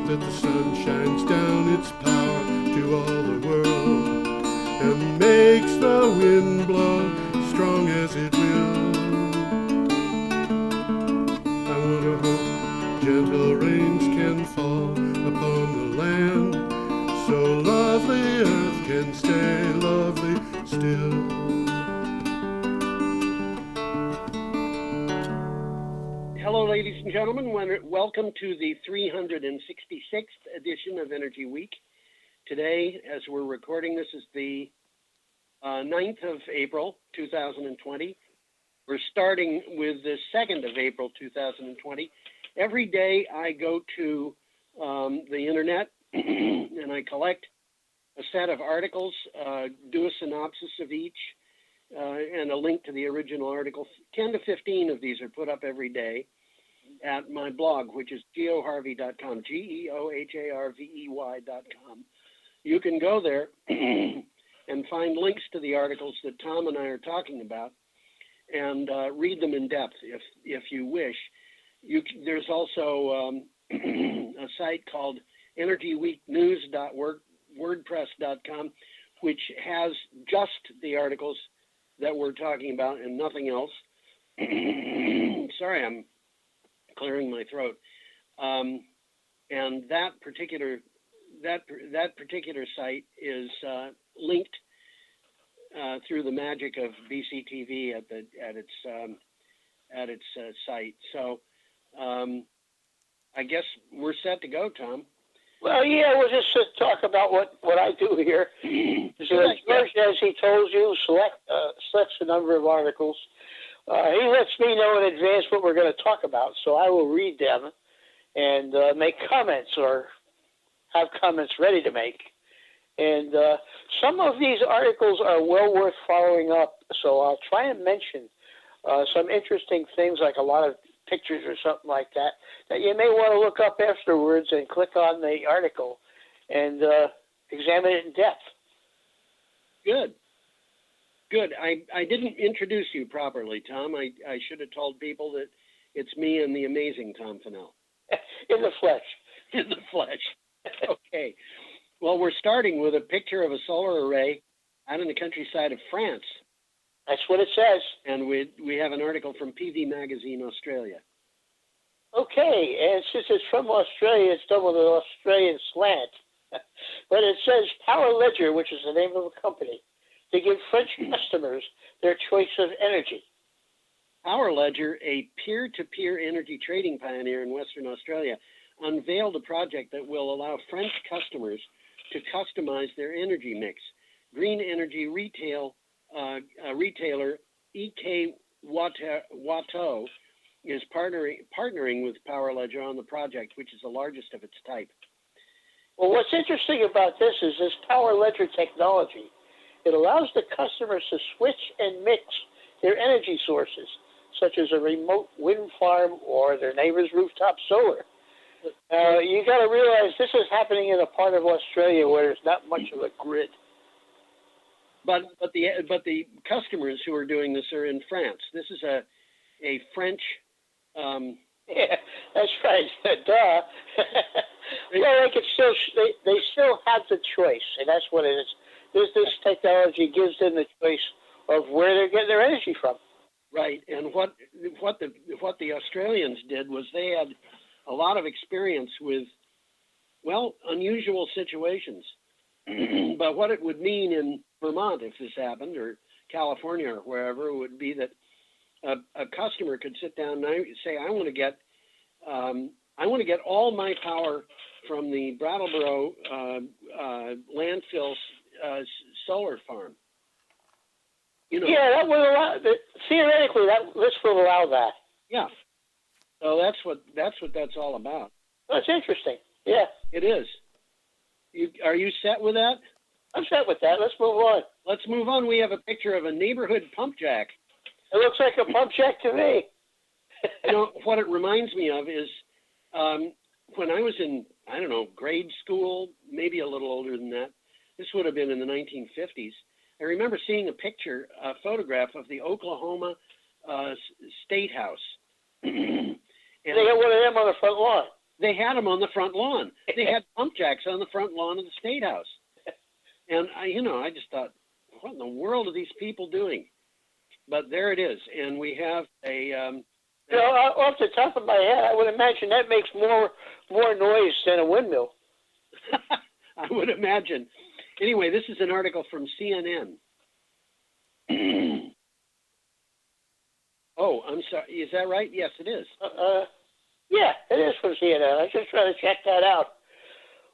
that the sun shines down its power to all the world and makes the wind blow strong as it will. I wonder how gentle rains can fall upon the land, so lovely earth can stay lovely still. Hello, ladies and gentlemen. Welcome to the 366th edition of Energy Week. Today, as we're recording, this is the 9th of April, 2020. We're starting with the 2nd of April, 2020. Every day I go to the internet and I collect a set of articles, do a synopsis of each, and a link to the original article. 10 to 15 of these are put up every day at my blog, which is geoharvey.com, geoharvey.com. You can go there and find links to the articles that Tom and I are talking about and read them in depth if you wish. There's also a site called energyweeknews.wordpress.com, which has just the articles that we're talking about and nothing else. Sorry, I'm clearing my throat. And that particular site is linked through the magic of BCTV at its site. So I guess we're set to go, Tom. Well, yeah, we'll just talk about what I do here. So George, as he told you, selects a number of articles. He lets me know in advance what we're going to talk about, so I will read them and make comments or have comments ready to make. And some of these articles are well worth following up, so I'll try and mention some interesting things like a lot of pictures or something like that you may want to look up afterwards and click on the article and examine it in depth. Good. I didn't introduce you properly, Tom. I should have told people that it's me and the amazing Tom Fennell. In the flesh. In the flesh. Okay. Well, we're starting with a picture of a solar array out in the countryside of France. That's what it says. And we have an article from PV Magazine, Australia. Okay, and since it's from Australia, it's done with an Australian slant. But it says Power Ledger, which is the name of a company, to give French customers their choice of energy. Power Ledger, a peer-to-peer energy trading pioneer in Western Australia, unveiled a project that will allow French customers to customize their energy mix. Green energy retailer EK Watteau is partnering with Power Ledger on the project, which is the largest of its type. Well, what's interesting about this is this Power Ledger technology. It allows the customers to switch and mix their energy sources, such as a remote wind farm or their neighbor's rooftop solar. You got to realize this is happening in a part of Australia where there's not much of a grid. But the customers who are doing this are in France. This is a French. Yeah, that's right. Duh. Well, they still have the choice, and that's what it is. This technology gives them the choice of where they're getting their energy from. Right, and what the Australians did was they had a lot of experience with, well, unusual situations. But what it would mean in Vermont if this happened, or California or wherever, would be that a customer could sit down and say, I want to get all my power from the Brattleboro landfill solar farm. You know. Yeah, that would allow. Theoretically, this will allow that. Yeah. So that's what that's all about. That's interesting. Yeah, it is. Are you set with that? I'm set with that. Let's move on. Let's move on. We have a picture of a neighborhood pump jack. It looks like a pump jack to me. You know, what it reminds me of is when I was in, grade school, maybe a little older than that. This would have been in the 1950s. I remember seeing a photograph of the Oklahoma State House. And they got one of them on the front lawn. They had them on the front lawn. They had pump jacks on the front lawn of the State House. And I just thought, what in the world are these people doing? But there it is, and we have a. Off the top of my head, I would imagine that makes more noise than a windmill. I would imagine. Anyway, this is an article from CNN. Oh, I'm sorry. Is that right? Yes, it is. Yeah, it is from CNN. I just trying to check that out.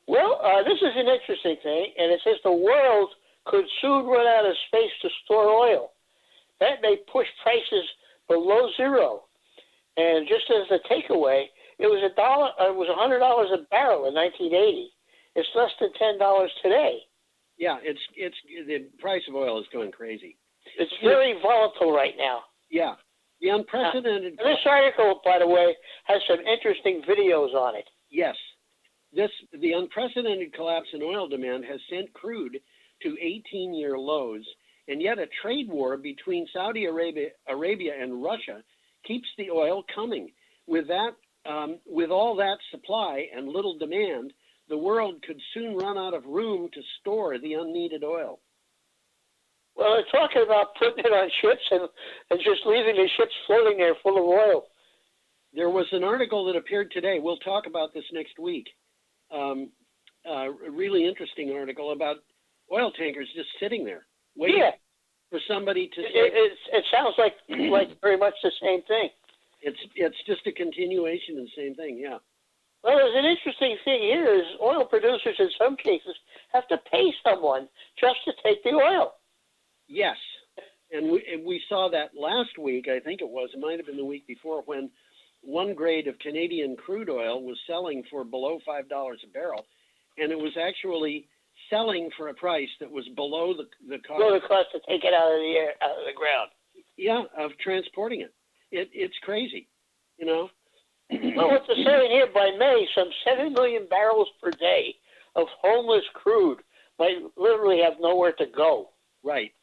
Well, this is an interesting thing, and it says the world could soon run out of space to store oil. That may push prices below zero. And just as a takeaway, it was $100 a barrel in 1980. It's less than $10 today. Yeah, it's the price of oil is going crazy. It's very volatile right now. Yeah, the unprecedented. This article, by the way, has some interesting videos on it. Yes, the unprecedented collapse in oil demand has sent crude to 18-year lows, and yet a trade war between Saudi Arabia and Russia keeps the oil coming. With all that supply and little demand, the world could soon run out of room to store the unneeded oil. Well, they're talking about putting it on ships and just leaving the ships floating there full of oil. There was an article that appeared today. We'll talk about this next week. A really interesting article about oil tankers just sitting there waiting for somebody to. It sounds like very much the same thing. It's just a continuation of the same thing. Yeah. Well, there's an interesting thing here is oil producers in some cases have to pay someone just to take the oil. Yes, and we saw that last week. I think it might have been the week before, when one grade of Canadian crude oil was selling for below $5 a barrel, and it was actually selling for a price that was below the cost. Below the cost to take it out of the ground. Yeah, of transporting it. It's crazy, Well, what they're saying here, by May, some 7 million barrels per day of homeless crude might literally have nowhere to go. Right.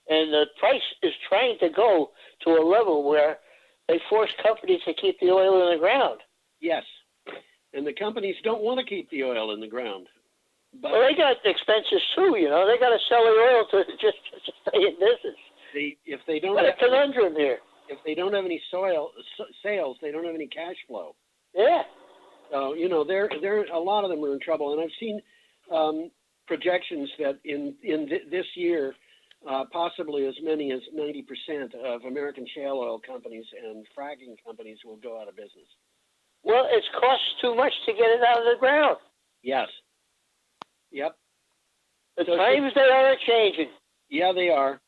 And the price is trying to go to a level where they force companies to keep the oil in the ground. Yes. And the companies don't want to keep the oil in the ground. But well, they got expenses too, They got to sell their oil to just stay in business. If they don't what a conundrum here. If they don't have any sales, they don't have any cash flow. Yeah. So, they're a lot of them are in trouble. And I've seen projections that in this year, possibly as many as 90% of American shale oil companies and fracking companies will go out of business. Well, it costs too much to get it out of the ground. Yes. Yep. The times they are changing. Yeah, they are.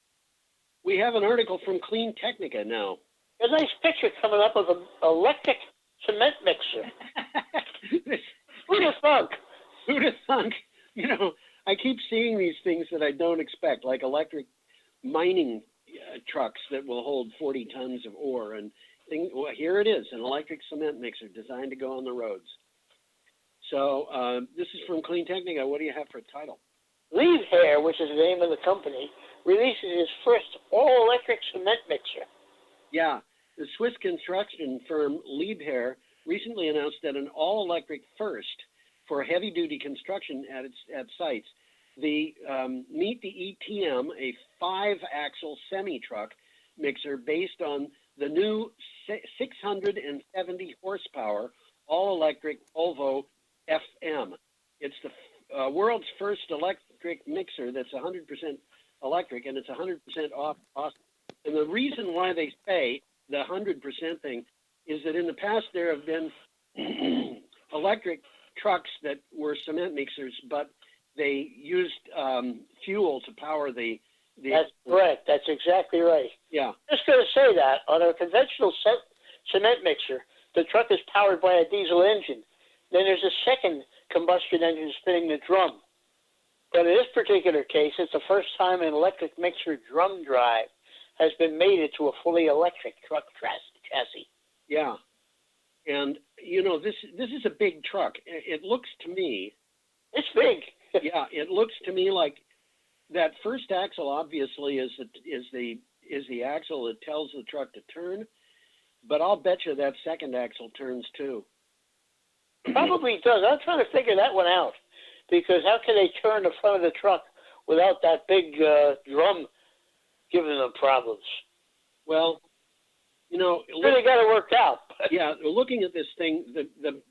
We have an article from Clean Technica now. A nice picture coming up of an electric cement mixer. Who'd have thunk? Who'd have thunk? I keep seeing these things that I don't expect, like electric mining trucks that will hold 40 tons of ore. And here it is, an electric cement mixer designed to go on the roads. So this is from Clean Technica. What do you have for a title? Liebherr, which is the name of the company, releases its first all-electric cement mixer. Yeah, the Swiss construction firm Liebherr recently announced that an all-electric first for heavy-duty construction at sites. Meet the ETM, a 5-axle semi-truck mixer based on the new 670 horsepower all-electric Volvo FM. It's the world's first electric mixer that's 100% electric, and it's 100% off cost. And the reason why they say the 100% thing is that in the past there have been electric trucks that were cement mixers, but they used fuel to power the. That's correct. That's exactly right. Yeah. Just going to say that on a conventional cement mixer, the truck is powered by a diesel engine. Then there's a second combustion engine spinning the drum. But in this particular case, it's the first time an electric mixer drum drive has been mated to a fully electric truck chassis. Yeah. And, this is a big truck. It looks to me. It's big. Yeah, it looks to me like that first axle obviously is the axle that tells the truck to turn, but I'll bet you that second axle turns too. Probably does. I'm trying to figure that one out, because how can they turn the front of the truck without that big drum giving them problems? Well, Really got it worked out. yeah, looking at this thing, the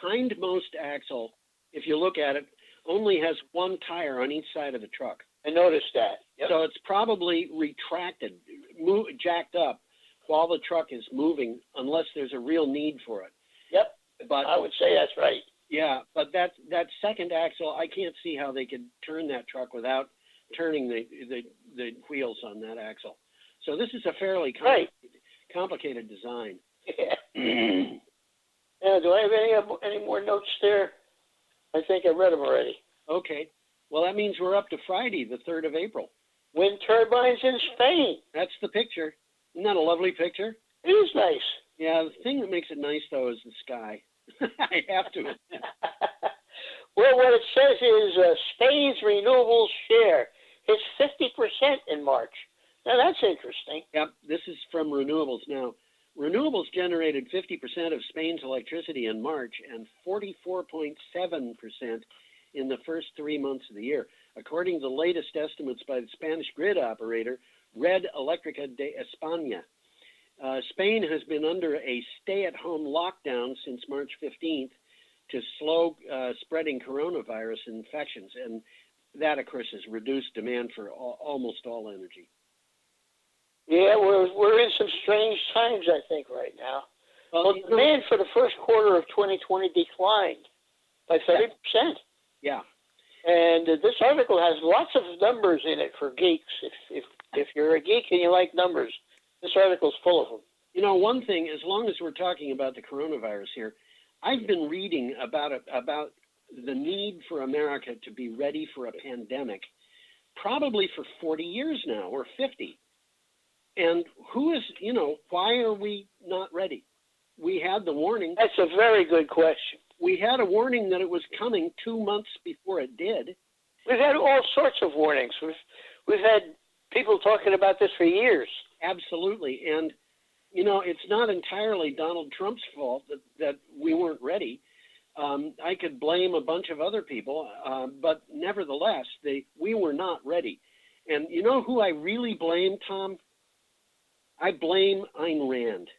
hindmost axle, if you look at it, only has one tire on each side of the truck. I noticed that. Yep. So it's probably retracted, jacked up while the truck is moving, unless there's a real need for it. Yep. But I would say that's right. yeah, but that second axle, I can't see how they could turn that truck without turning the wheels on that axle. So this is a fairly complicated design. Yeah. Do I have any more notes there? I think I read them already. Okay. Well, that means we're up to Friday, the 3rd of April. Wind turbines in Spain. That's the picture. Isn't that a lovely picture? It is nice. Yeah, the thing that makes it nice, though, is the sky. I have to admit. Well, what it says is Spain's renewables share hits 50% in March. Now, that's interesting. Yep, this is from Renewables now. Renewables generated 50% of Spain's electricity in March and 44.7% in the first 3 months of the year, according to the latest estimates by the Spanish grid operator, Red Eléctrica de España. Spain has been under a stay-at-home lockdown since March 15th to slow spreading coronavirus infections, and that, of course, has reduced demand for almost all energy. Yeah, we're in some strange times, I think, right now. Well, demand for the first quarter of 2020 declined by 30%. Yeah. And this article has lots of numbers in it for geeks. If you're a geek and you like numbers, this article's full of them. One thing, as long as we're talking about the coronavirus here, I've been reading about the need for America to be ready for a pandemic, probably for 40 years now, or 50. And why are we not ready? We had the warning. That's a very good question. We had a warning that it was coming 2 months before it did. We've had all sorts of warnings. We've had people talking about this for years. Absolutely. And, it's not entirely Donald Trump's fault that we weren't ready. I could blame a bunch of other people, but nevertheless, we were not ready. And you know who I really blame, Tom? I blame Ayn Rand.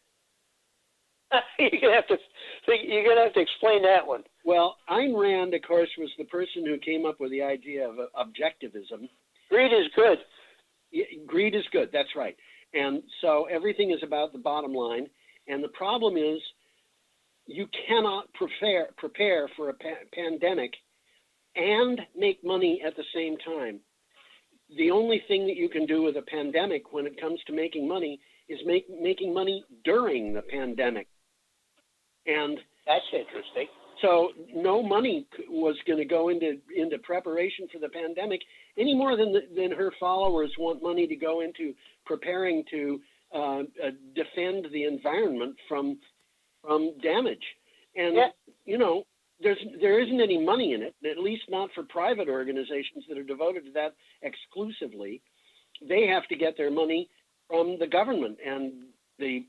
You're gonna have to explain that one. Well, Ayn Rand, of course, was the person who came up with the idea of objectivism. Greed is good. Greed is good. That's right. And so everything is about the bottom line. And the problem is, you cannot prepare for a pandemic and make money at the same time. The only thing that you can do with a pandemic when it comes to making money is making money during the pandemic. And that's interesting. So no money was going to go into preparation for the pandemic any more than her followers want money to go into preparing to defend the environment from damage. And there isn't any money in it, at least not for private organizations that are devoted to that exclusively. They have to get their money from the government, and the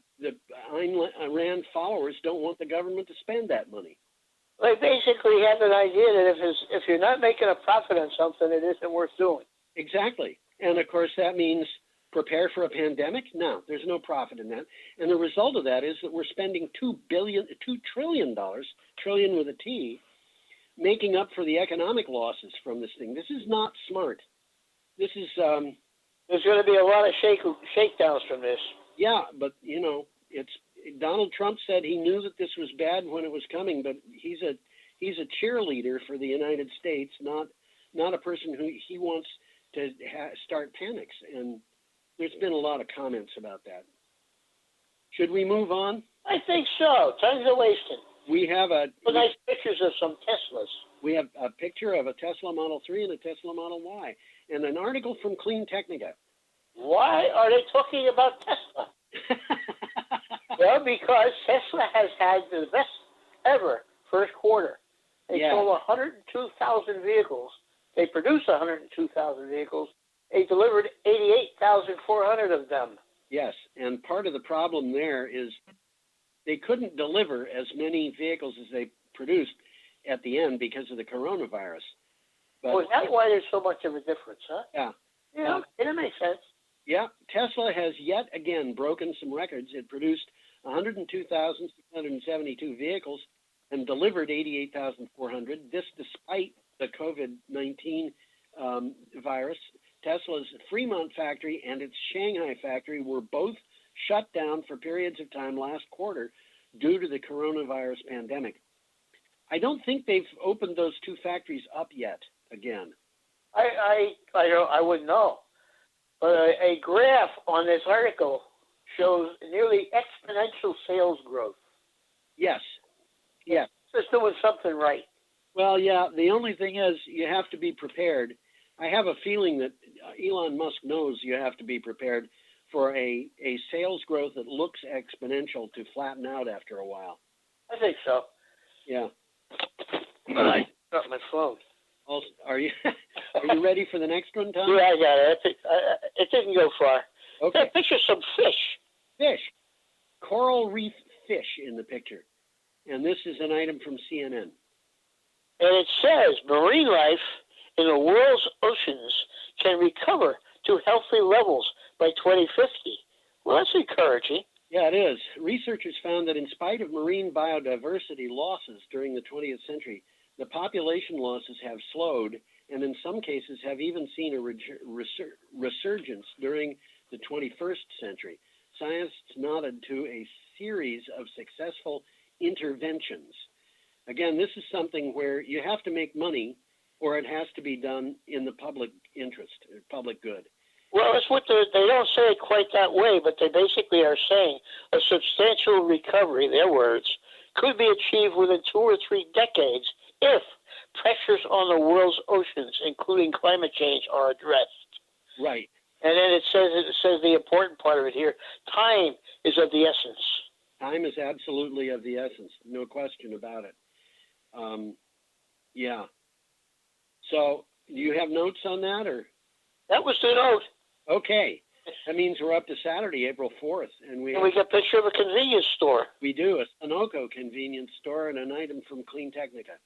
Ayn Rand followers don't want the government to spend that money. They basically have an idea that if you're not making a profit on something, it isn't worth doing. Exactly. And of course that means prepare for a pandemic? No, there's no profit in that. And the result of that is that we're spending $2 trillion, trillion with a T, making up for the economic losses from this thing. This is not smart. This is there's going to be a lot of shakedowns from this. Yeah, but it's Donald Trump said he knew that this was bad when it was coming, but he's a cheerleader for the United States, not a person who he wants to start panics. And there's been a lot of comments about that. Should we move on? I think so. Time's a wasting. We have nice pictures of some Teslas. We have a picture of a Tesla Model 3 and a Tesla Model Y, and an article from Clean Technica. Why are they talking about Tesla? Well, because Tesla has had the best ever first quarter. They sold 102,000 vehicles. They produced 102,000 vehicles. They delivered 88,400 of them. Yes, and part of the problem there is they couldn't deliver as many vehicles as they produced at the end because of the coronavirus. But, well, that's why there's so much of a difference, huh? Yeah. Yeah, it makes sense. Yeah, Tesla has yet again broken some records. It produced 102,672 vehicles and delivered 88,400. This despite the COVID-19 virus. Tesla's Fremont factory and its Shanghai factory were both shut down for periods of time last quarter due to the coronavirus pandemic. I don't think they've opened those two factories up yet again. I wouldn't know. But a graph on this article shows nearly exponential sales growth. Yes. Yes. Just doing something right. Well, yeah, the only thing is you have to be prepared. I have a feeling that Elon Musk knows you have to be prepared for a sales growth that looks exponential to flatten out after a while. I think so. Yeah. I got my phone. Also, are you ready for the next one, Tom? Yeah, I got it. It didn't go far. Okay. Hey, picture some fish. Fish. Coral reef fish in the picture. And this is an item from CNN. And it says marine life in the world's oceans can recover to healthy levels by 2050. Well, that's encouraging. Yeah, it is. Researchers found that in spite of marine biodiversity losses during the 20th century, the population losses have slowed and in some cases have even seen a resurgence during the 21st century. Scientists nodded to a series of successful interventions. Again, this is something where you have to make money or it has to be done in the public interest, or public good. Well, it's what they don't say it quite that way, but they basically are saying a substantial recovery, their words, could be achieved within 2 or 3 decades if pressures on the world's oceans, including climate change, are addressed. Right. And then it says the important part of it here, time is of the essence. Time is absolutely of the essence, no question about it. Yeah. So, do you have notes on that, or? That was the note. Okay. That means we're up to Saturday, April 4th. And we got a picture of a convenience store. We do, a Sunoco convenience store and an item from Clean Technica.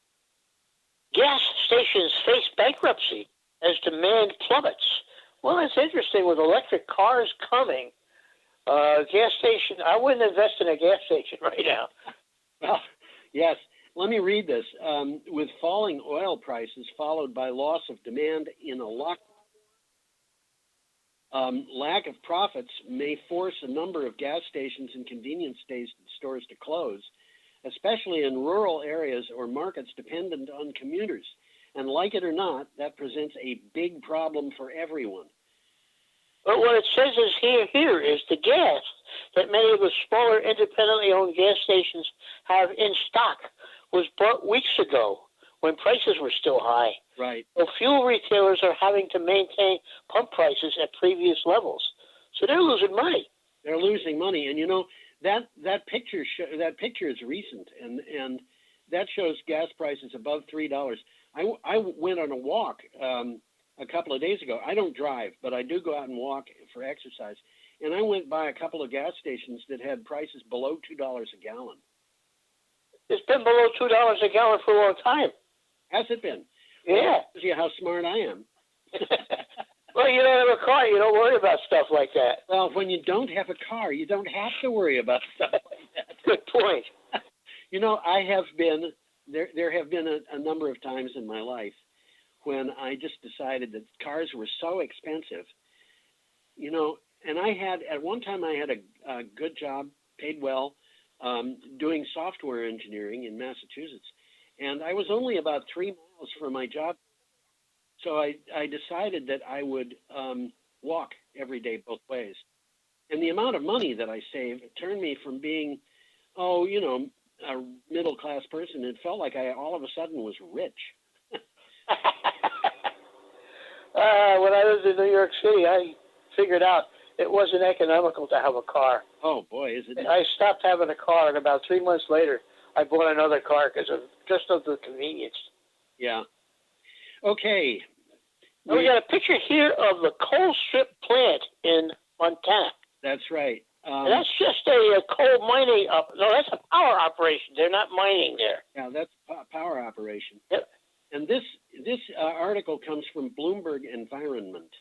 Gas stations face bankruptcy as demand plummets. Well, it's interesting with electric cars coming. Gas station, I wouldn't invest in a gas station right now. Well, yes. Let me read this. With falling oil prices followed by loss of demand in a lack of profits may force a number of gas stations and convenience stores to close, especially in rural areas or markets dependent on commuters. And like it or not, that presents a big problem for everyone. But what it says is here is the gas that many of the smaller independently owned gas stations have in stock was bought weeks ago when prices were still high. Right. So fuel retailers are having to maintain pump prices at previous levels. So they're losing money. They're losing money. And you know, that picture is recent, and that shows gas prices above $3. I went on a walk a couple of days ago. I don't drive, but I do go out and walk for exercise. And I went by a couple of gas stations that had prices below $2 a gallon. It's been below $2 a gallon for a long time. Has it been? Yeah. Shows you how smart I am. Well, you don't have a car. You don't worry about stuff like that. Well, when you don't have a car, you don't have to worry about stuff like that. Good point. You know, I have been, there have been a number of times in my life when I just decided that cars were so expensive, you know, and at one time I had a good job, paid well, doing software engineering in Massachusetts. And I was only about 3 miles from my job. So I decided that I would walk every day both ways. And the amount of money that I saved turned me from being, a middle-class person. It felt like I all of a sudden was rich. When I lived in New York City, I figured out it wasn't economical to have a car. Oh, boy, is it? I stopped having a car, and about 3 months later, I bought another car because of the convenience. Yeah. Okay. We got a picture here of the coal strip plant in Montana. That's right. And that's just a coal mining no, that's a power operation. They're not mining there. Yeah, that's power operation. Yep. And this article comes from Bloomberg Environment.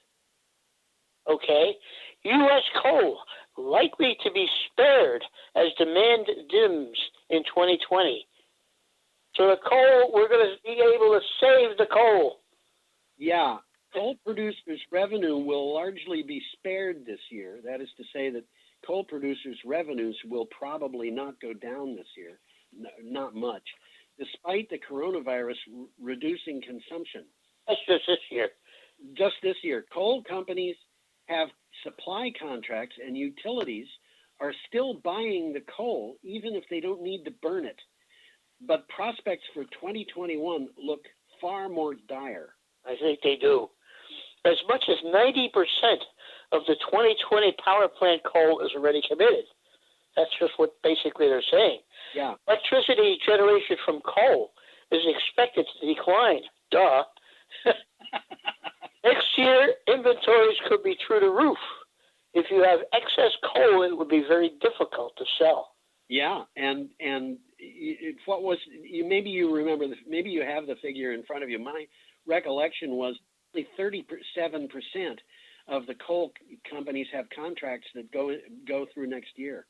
Okay. U.S. coal likely to be spared as demand dims in 2020. So the coal, we're going to be able to save the coal. Yeah. Coal producers' revenue will largely be spared this year. That is to say that coal producers' revenues will probably not go down this year, not much, despite the coronavirus reducing consumption. That's just this year. Just this year. Coal companies have supply contracts, and utilities are still buying the coal, even if they don't need to burn it. But prospects for 2021 look far more dire. I think they do. As much as 90% of the 2020 power plant coal is already committed. That's just what basically they're saying. Yeah. Electricity generation from coal is expected to decline. Duh. Next year, inventories could be through the roof. If you have excess coal, it would be very difficult to sell. Yeah, and what was maybe you remember maybe you have the figure in front of you. My recollection was only 37% of the coal companies have contracts that go through next year.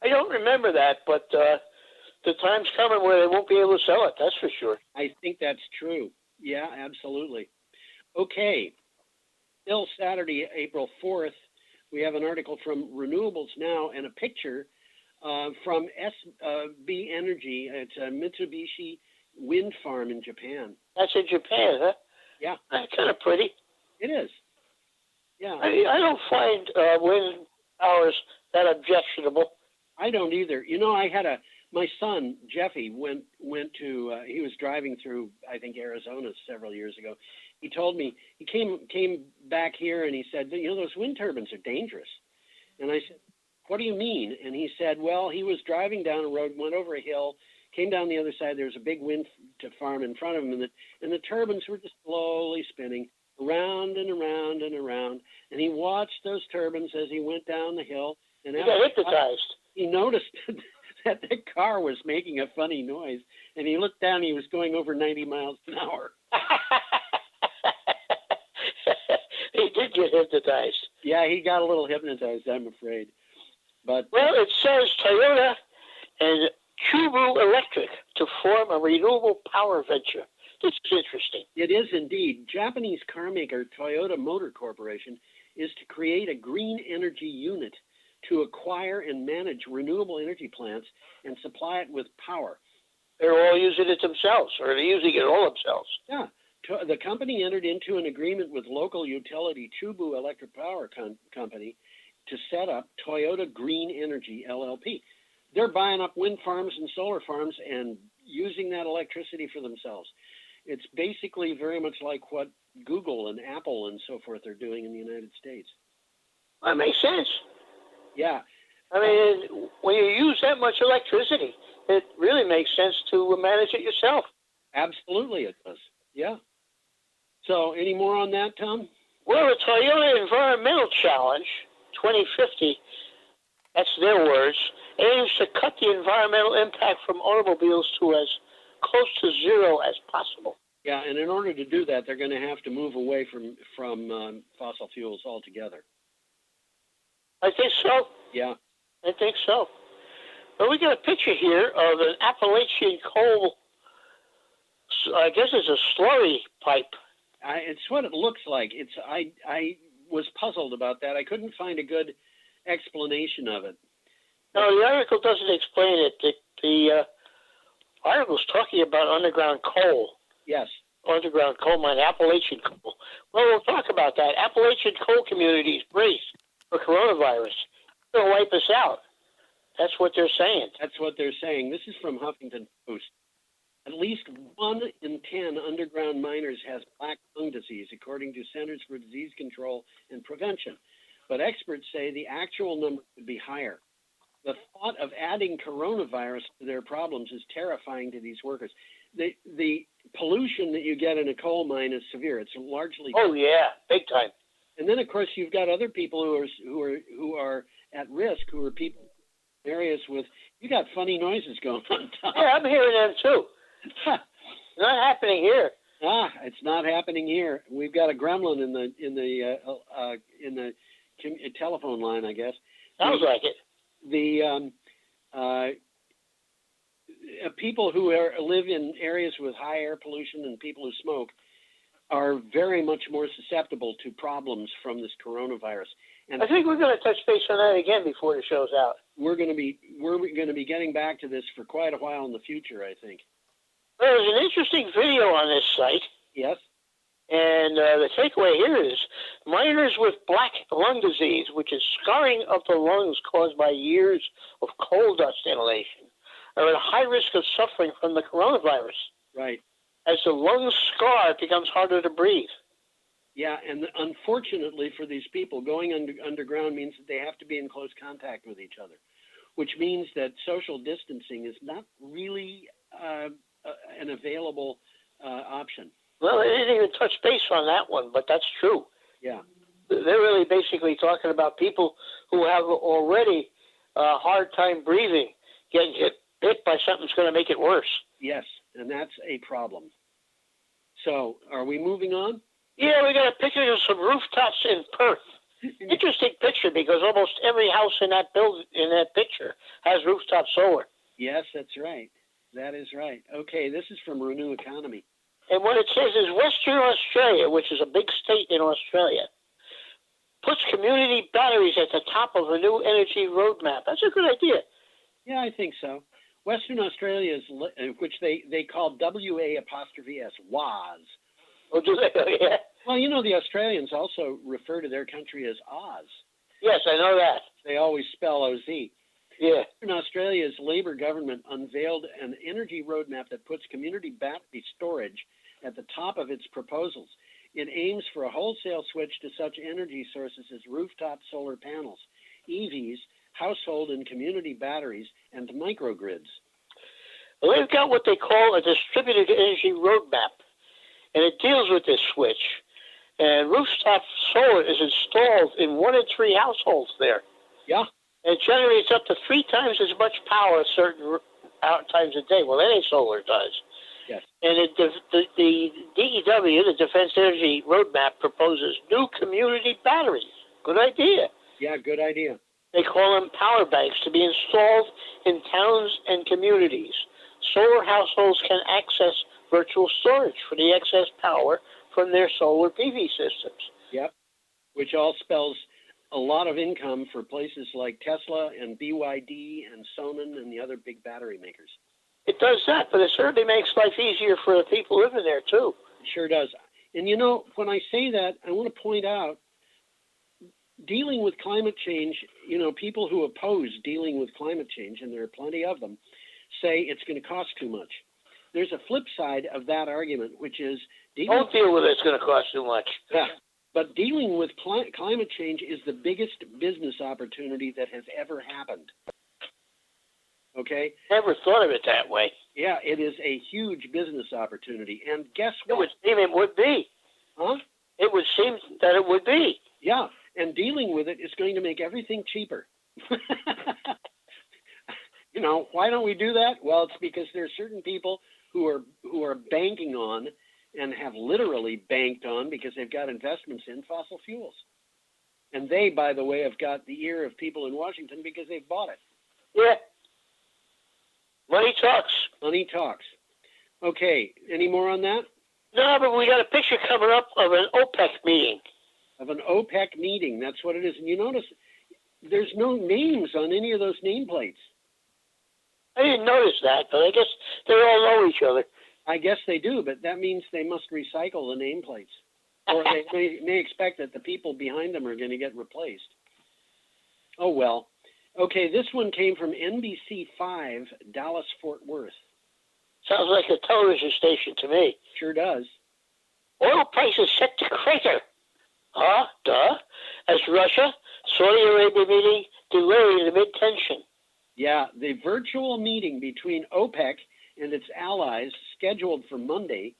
I don't remember that, but the time's coming where they won't be able to sell it. That's for sure. I think that's true. Yeah, absolutely. Okay, still Saturday, April 4th, we have an article from Renewables Now and a picture from SB Energy. It's a Mitsubishi wind farm in Japan. That's in Japan, huh? Yeah. That's kind of pretty. It is. Yeah. I don't find wind powers that objectionable. I don't either. You know, my son, Jeffy, went to, he was driving through, I think, Arizona several years ago. He told me, he came back here and he said, you know, those wind turbines are dangerous. And I said, what do you mean? And he said, well, he was driving down a road, went over a hill, came down the other side. There was a big wind farm in front of him, and the turbines were just slowly spinning around and around and around. And he watched those turbines as he went down the hill. And he got hypnotized. He noticed that the car was making a funny noise, and he looked down. He was going over 90 miles an hour. He did get hypnotized. Yeah, he got a little hypnotized, I'm afraid. But well, it says Toyota and Chubu Electric to form a renewable power venture. This is interesting. It is indeed. Japanese carmaker Toyota Motor Corporation is to create a green energy unit to acquire and manage renewable energy plants and supply it with power. They're all using it themselves, or they're using it all themselves. Yeah. The company entered into an agreement with local utility Chubu Electric Power Company to set up Toyota Green Energy LLP. They're buying up wind farms and solar farms and using that electricity for themselves. It's basically very much like what Google and Apple and so forth are doing in the United States. That makes sense. Yeah. I mean, when you use that much electricity, it really makes sense to manage it yourself. Absolutely it does. Yeah. So any more on that, Tom? Well, the Toyota Environmental Challenge 2050, that's their words, aims to cut the environmental impact from automobiles to as close to zero as possible. Yeah, and in order to do that, they're going to have to move away from fossil fuels altogether. I think so. Yeah. I think so. Well, we got a picture here of an Appalachian coal, I guess it's a slurry pipe. It's what it looks like. I was puzzled about that. I couldn't find a good explanation of it. No, the article doesn't explain it. The article's talking about underground coal. Yes. Underground coal mine, Appalachian coal. Well, we'll talk about that. Appalachian coal communities brace for coronavirus. They'll wipe us out. That's what they're saying. That's what they're saying. This is from Huffington Post. At least 1 in 10 underground miners has black lung disease, according to Centers for Disease Control and Prevention. But experts say the actual number could be higher. The thought of adding coronavirus to their problems is terrifying to these workers. The pollution that you get in a coal mine is severe. It's largely big time. And then, of course, you've got other people who are at risk who are people in areas with, you got funny noises going on, Tom. Yeah, I'm hearing them too. Not happening here. It's not happening here. We've got a gremlin in the telephone line, I guess. Sounds like it. The people who live in areas with high air pollution and people who smoke are very much more susceptible to problems from this coronavirus. And I think we're going to touch base on that again before the show's out. We're going to be getting back to this for quite a while in the future, I think. There's an interesting video on this site. Yes. And the takeaway here is miners with black lung disease, which is scarring of the lungs caused by years of coal dust inhalation, are at high risk of suffering from the coronavirus. Right. As the lung scar, it becomes harder to breathe. Yeah, and unfortunately for these people, going underground means that they have to be in close contact with each other, which means that social distancing is not really an available option. Well, they didn't even touch base on that one, but that's true. Yeah. They're really basically talking about people who have already a hard time breathing, getting hit by something that's going to make it worse. Yes, and that's a problem. So, are we moving on? Yeah, we got a picture of some rooftops in Perth. Interesting picture because almost every house in that picture has rooftop solar. Yes, that's right. That is right. Okay, this is from Renew Economy. And what it says is Western Australia, which is a big state in Australia, puts community batteries at the top of a new energy roadmap. That's a good idea. Yeah, I think so. Western Australia is, which they call WA''S, WAS. Oh, do they? Yeah. Well, you know, the Australians also refer to their country as Oz. Yes, I know that. They always spell OZ. Yeah. Western Australia's Labor government unveiled an energy roadmap that puts community battery storage at the top of its proposals. It aims for a wholesale switch to such energy sources as rooftop solar panels, EVs, household and community batteries, and microgrids. Well, they've got what they call a distributed energy roadmap, and it deals with this switch. And rooftop solar is installed in 1 in 3 households there. Yeah. And it generates up to 3 times as much power at certain times a day. Well, any solar does. Yes. And the DEW, the Defense Energy Roadmap, proposes new community batteries. Good idea. Yeah, good idea. They call them power banks to be installed in towns and communities. Solar households can access virtual storage for the excess power from their solar PV systems. Yep, which all spells a lot of income for places like Tesla and BYD and Sonnen and the other big battery makers. It does that, but it certainly makes life easier for the people living there, too. It sure does. And, you know, when I say that, I want to point out, dealing with climate change, you know, people who oppose dealing with climate change, and there are plenty of them, say it's going to cost too much. There's a flip side of that argument, which is... Don't deal with it, it's going to cost too much. Yeah. But dealing with climate change is the biggest business opportunity that has ever happened. Okay? Never thought of it that way. Yeah, it is a huge business opportunity. And guess what? It would seem it would be. Huh? It would seem that it would be. Yeah, and dealing with it is going to make everything cheaper. You know, why don't we do that? Well, it's because there are certain people who are banking on and have literally banked on, because they've got investments in fossil fuels. And they, by the way, have got the ear of people in Washington because they've bought it. Yeah. Money talks. Money talks. Okay, any more on that? No, but we got a picture coming up of an OPEC meeting. Of an OPEC meeting, that's what it is. And you notice there's no names on any of those nameplates. I didn't notice that, but I guess they all know each other. I guess they do, but that means they must recycle the nameplates. Or they may expect that the people behind them are going to get replaced. Oh, well. Okay, this one came from NBC5, Dallas-Fort Worth. Sounds like a television station to me. Sure does. Oil prices set to crater. Huh? Duh. As Russia, Saudi Arabia meeting delayed amid tension. Yeah, the virtual meeting between OPEC and its allies, scheduled for Monday,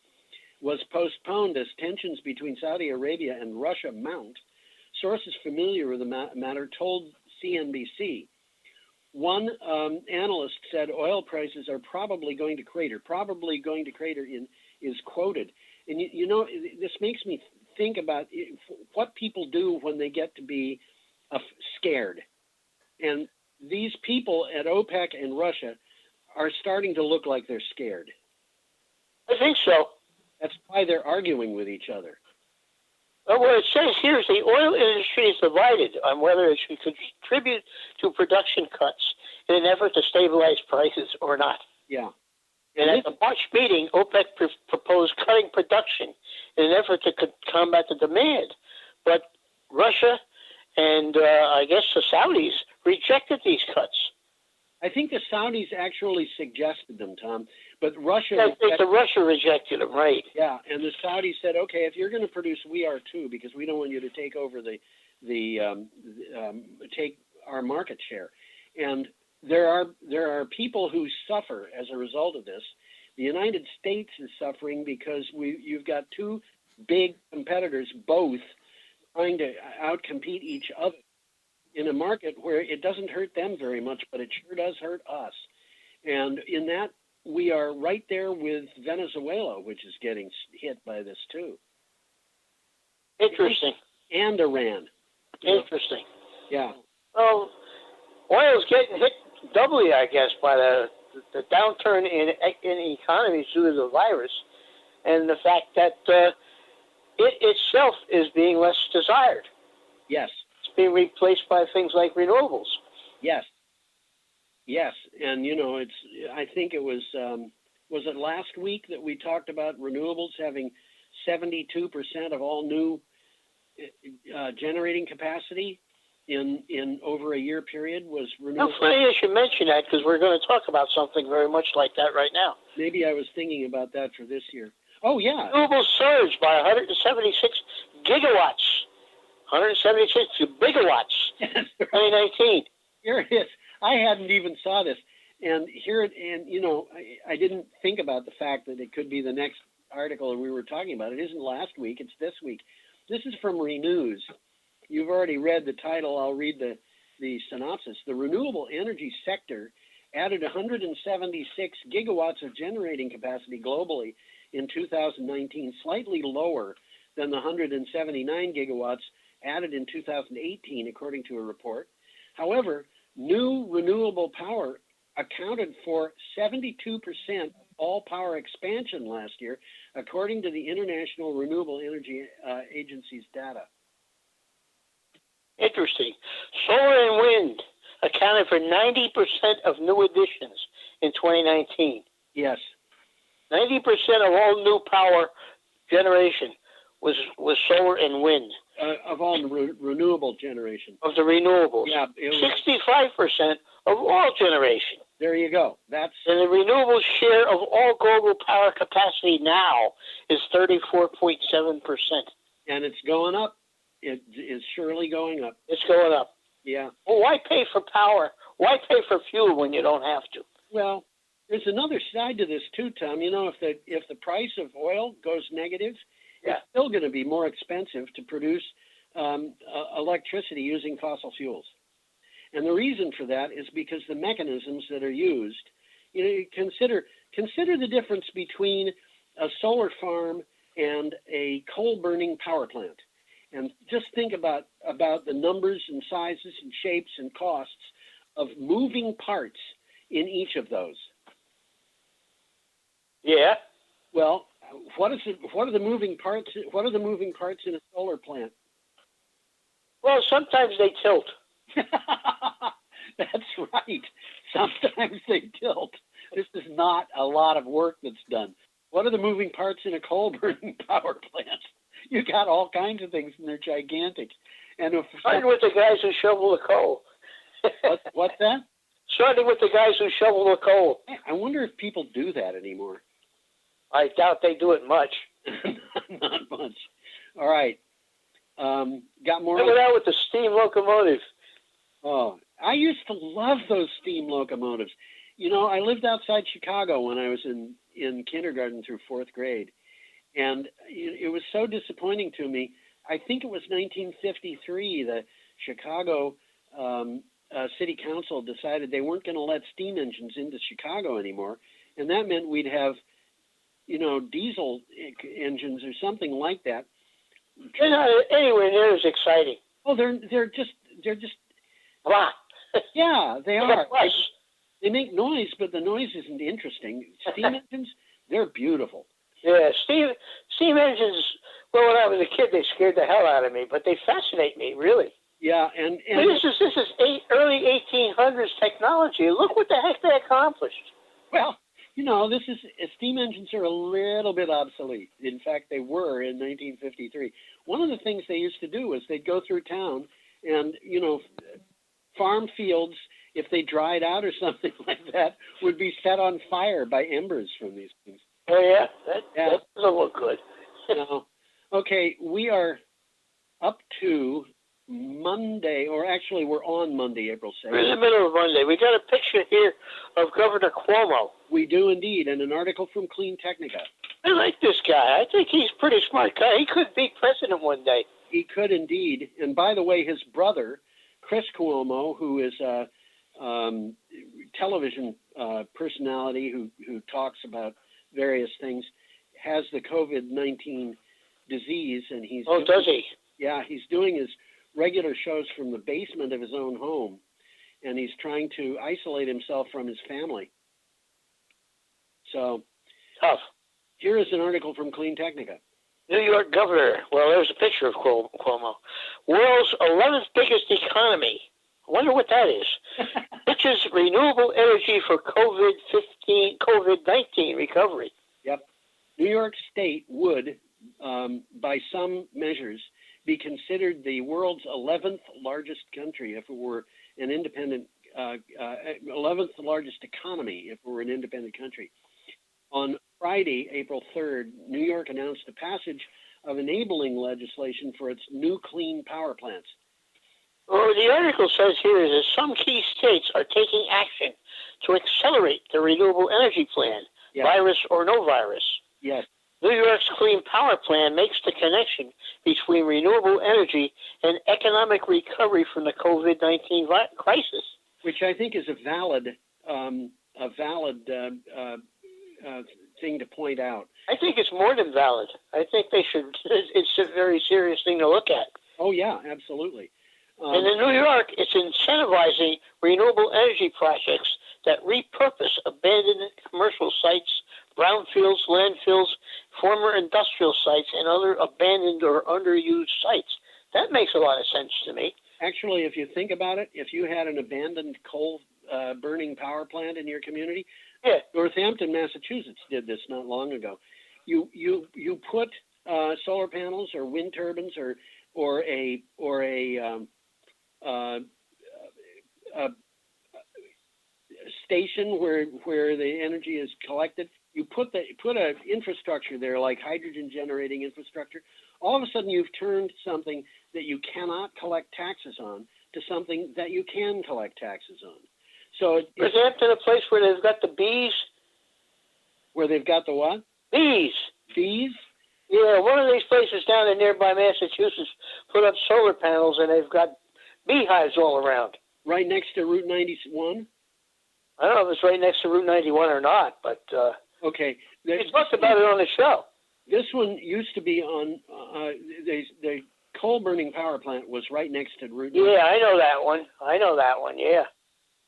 was postponed as tensions between Saudi Arabia and Russia mount. Sources familiar with the matter told CNBC. One analyst said oil prices are probably going to crater. Probably going to crater is quoted. And, you know, this makes me think about what people do when they get to be scared. And these people at OPEC and Russia are starting to look like they're scared. I think so. That's why they're arguing with each other. Well, what it says here is the oil industry is divided on whether it should contribute to production cuts in an effort to stabilize prices or not. Yeah. And at the March meeting, OPEC proposed cutting production in an effort to combat the demand. But Russia and I guess the Saudis rejected these cuts. I think the Saudis actually suggested them, Tom, but Russia... I think Russia rejected them, right. Yeah, and the Saudis said, okay, if you're going to produce, we are too, because we don't want you to take over take our market share. And there are people who suffer as a result of this. The United States is suffering because you've got two big competitors, both trying to outcompete each other in a market where it doesn't hurt them very much, but it sure does hurt us. And in that, we are right there with Venezuela, which is getting hit by this too. Interesting. And Iran. Interesting. Yeah. Well, oil's getting hit doubly, I guess, by the downturn in economies due to the virus, and the fact that it itself is being less desired. Yes. It's being replaced by things like renewables. Yes. Yes, and you know, I think it was it last week that we talked about renewables having 72% of all new generating capacity in over a year period was renewable. How funny you should mention that, because we're going to talk about something very much like that right now. Maybe I was thinking about that for this year. Oh, yeah. Renewables surged by 176 gigawatts. 176 gigawatts. 2019. Here it is. I hadn't even saw this. And you know, I didn't think about the fact that it could be the next article we were talking about. It isn't last week, it's this week. This is from Renews. You've already read the title. I'll read the synopsis. The renewable energy sector added 176 gigawatts of generating capacity globally in 2019, slightly lower than the 179 gigawatts added in 2018, according to a report. However, new renewable power accounted for 72% of all power expansion last year, according to the International Renewable Energy Agency's data. Interesting. Solar and wind accounted for 90% of new additions in 2019. Yes. 90% of all new power generation was solar and wind. Of all renewable generation. Of the renewables. Yeah. 65% of all generation. There you go. And the renewable share of all global power capacity now is 34.7%. And it's going up. It is surely going up. It's going up. Yeah. Well, why pay for power? Why pay for fuel when you don't have to? Well, there's another side to this too, Tom. You know, if the price of oil goes negative, it's still going to be more expensive to produce electricity using fossil fuels. And the reason for that is because the mechanisms that are used, you know, consider the difference between a solar farm and a coal-burning power plant. And just think about the numbers and sizes and shapes and costs of moving parts in each of those. Yeah. Well, what are the moving parts? What are the moving parts in a solar plant? Well, sometimes they tilt. That's right. Sometimes they tilt. This is not a lot of work that's done. What are the moving parts in a coal-burning power plant? You got all kinds of things, and they're gigantic. And starting with the guys who shovel the coal. What's that? Starting with the guys who shovel the coal. I wonder if people do that anymore. I doubt they do it much. Not much. All right. Got more? Look at that with the steam locomotive. Oh, I used to love those steam locomotives. You know, I lived outside Chicago when I was in kindergarten through fourth grade. And it was so disappointing to me. I think it was 1953, the Chicago city council decided they weren't going to let steam engines into Chicago anymore, and that meant we'd have, diesel engines or something like that. They're not anywhere near as exciting. Oh, they're just Wow. yeah, they are. Plus. They make noise, but the noise isn't interesting. Steam engines, they're beautiful. Yeah, steam engines. Well, when I was a kid, they scared the hell out of me, but they fascinate me, really. Yeah, and this is early 1800s technology. Look what the heck they accomplished. Well, steam engines are a little bit obsolete. In fact, they were in 1953. One of the things they used to do was they'd go through town and, farm fields, if they dried out or something like that, would be set on fire by embers from these things. Oh, yeah? That doesn't look good. No. Okay, we are up to Monday, or actually we're on Monday, April 2nd. We're in the middle of Monday. We got a picture here of Governor Cuomo. We do indeed, and an article from Clean Technica. I like this guy. I think he's a pretty smart guy. He could be president one day. He could indeed. And by the way, his brother, Chris Cuomo, who is a television personality who talks about various things, has the COVID-19 disease, and he's does he? Yeah, he's doing his regular shows from the basement of his own home, and he's trying to isolate himself from his family. So, tough. Here is an article from Clean Technica. New York governor. Well, there's a picture of Cuomo. World's 11th biggest economy. I wonder what that is. Pitches renewable energy for COVID-19 recovery. Yep. New York State would, by some measures, be considered the world's 11th largest country if it were an independent, 11th largest economy if it were an independent country. On Friday, April 3rd, New York announced the passage of enabling legislation for its new clean power plants. Well, the article says here is that some key states are taking action to accelerate the renewable energy plan, virus or no virus. Yes. New York's Clean Power Plan makes the connection between renewable energy and economic recovery from the COVID-19 crisis. Which I think is a valid thing to point out. I think it's more than valid. I think they should. It's a very serious thing to look at. Oh yeah, absolutely. And in New York, it's incentivizing renewable energy projects that repurpose abandoned commercial sites, brownfields, landfills, former industrial sites, and other abandoned or underused sites. That makes a lot of sense to me. Actually, if you think about it, if you had an abandoned coal burning power plant in your community, Northampton, Massachusetts did this not long ago. You put solar panels or wind turbines or a station where the energy is collected. You put a infrastructure there like hydrogen generating infrastructure. All of a sudden, you've turned something that you cannot collect taxes on to something that you can collect taxes on. So is Hampton a place where they've got the bees? Where they've got the what? Bees. Bees? Yeah, one of these places down in nearby Massachusetts put up solar panels, and they've got beehives all around. Right next to Route 91? I don't know if it's right next to Route 91 or not, but okay. We talked about it on the show. This one used to be on the coal-burning power plant was right next to Route 91. Yeah, I know that one, yeah.